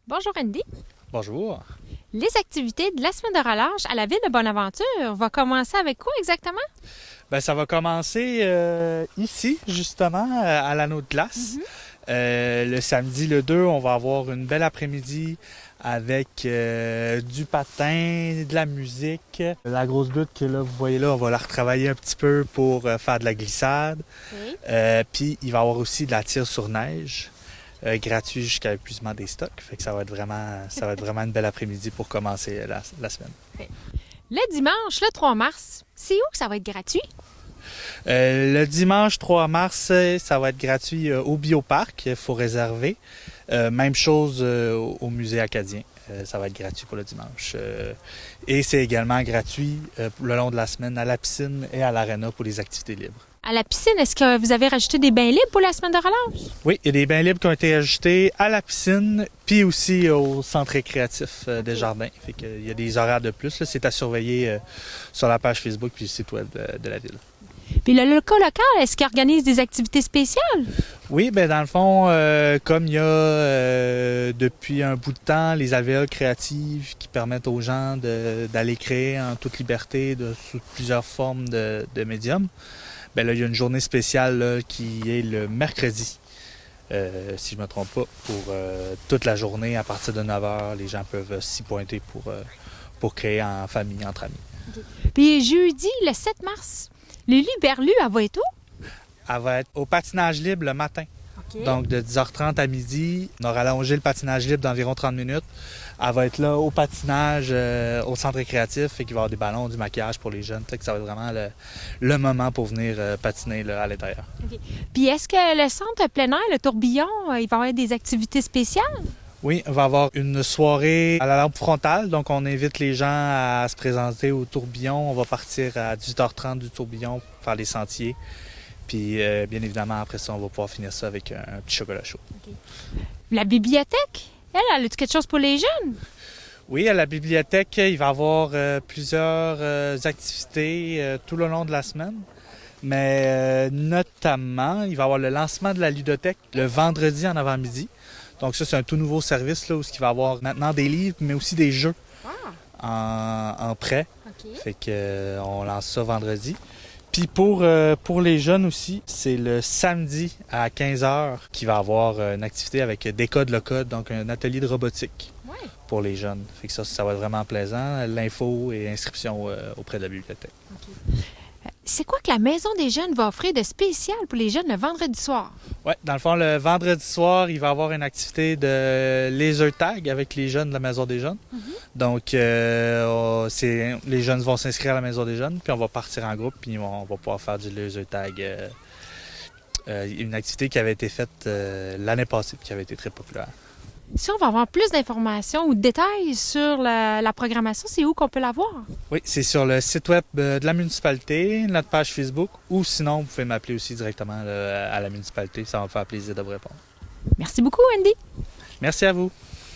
Bonjour Andy. Bonjour. Les activités de la semaine de relâche à la ville de Bonaventure vont commencer avec quoi exactement? Ben, ça va commencer ici, justement, à l'anneau de glace. Le samedi, le 2, on va avoir une belle après-midi avec du patin, de la musique. La grosse butte que là, vous voyez là, on va la retravailler un petit peu pour faire de la glissade. Oui. Puis, il va y avoir aussi de la tire sur neige. Gratuit jusqu'à épuisement des stocks. Fait que ça va être vraiment une belle après-midi pour commencer la semaine. Le dimanche, le 3 mars, c'est où que ça va être gratuit? Le dimanche 3 mars, ça va être gratuit au Bioparc. Il faut réserver. Même chose au musée acadien. Ça va être gratuit pour le dimanche. Et c'est également gratuit le long de la semaine à la piscine et à l'aréna pour les activités libres. À la piscine, est-ce que vous avez rajouté des bains libres pour la semaine de relâche? Oui, il y a des bains libres qui ont été ajoutés à la piscine, puis aussi au centre récréatif des jardins. Fait qu'il y a des horaires de plus. Là. C'est à surveiller sur la page Facebook puis le site web de la ville. Puis le local, est-ce qu'il organise des activités spéciales? Oui, ben dans le fond, comme il y a depuis un bout de temps les alvéoles créatives qui permettent aux gens d'aller créer en toute liberté sous plusieurs formes de médiums, ben là, il y a une journée spéciale là, qui est le mercredi, si je ne me trompe pas, pour toute la journée à partir de 9h. Les gens peuvent s'y pointer pour créer en famille, entre amis. Okay. Puis jeudi, le 7 mars, Lulu Berlu, elle va être où? Elle va être au patinage libre le matin. Okay. Donc, de 10h30 à midi, on aura allongé le patinage libre d'environ 30 minutes. Elle va être là au patinage, au centre récréatif, et qu'il va y avoir des ballons, du maquillage pour les jeunes. Fait que ça va être vraiment le moment pour venir patiner là, à l'intérieur. Okay. Puis est-ce que le centre plein air, le tourbillon, il va y avoir des activités spéciales? Oui, on va avoir une soirée à la lampe frontale. Donc, on invite les gens à se présenter au tourbillon. On va partir à 18h30 du tourbillon pour faire les sentiers. Puis, bien évidemment, après ça, on va pouvoir finir ça avec un petit chocolat chaud. Okay. La bibliothèque, elle a-tu quelque chose pour les jeunes? Oui, à la bibliothèque, il va y avoir plusieurs activités tout le long de la semaine. Mais notamment, il va y avoir le lancement de la ludothèque le vendredi en avant-midi. Donc ça, c'est un tout nouveau service là, où il va y avoir maintenant des livres, mais aussi des jeux en prêt. Okay. Fait que on lance ça vendredi. Puis pour les jeunes aussi, c'est le samedi à 15h qu'il va y avoir une activité avec Décode le code, donc un atelier de robotique pour les jeunes. Fait que ça va être vraiment plaisant. L'info et inscription auprès de la bibliothèque. Okay. C'est quoi que la Maison des jeunes va offrir de spécial pour les jeunes le vendredi soir? Oui, dans le fond, le vendredi soir, il va y avoir une activité de laser tag avec les jeunes de la Maison des jeunes. Donc, les jeunes vont s'inscrire à la Maison des jeunes, puis on va partir en groupe, puis on va pouvoir faire du laser tag. Une activité qui avait été faite l'année passée, qui avait été très populaire. Si on va avoir plus d'informations ou de détails sur la programmation, c'est où qu'on peut la voir? Oui, c'est sur le site web de la municipalité, notre page Facebook, ou sinon, vous pouvez m'appeler aussi directement à la municipalité. Ça va me faire plaisir de vous répondre. Merci beaucoup, Andy. Merci à vous.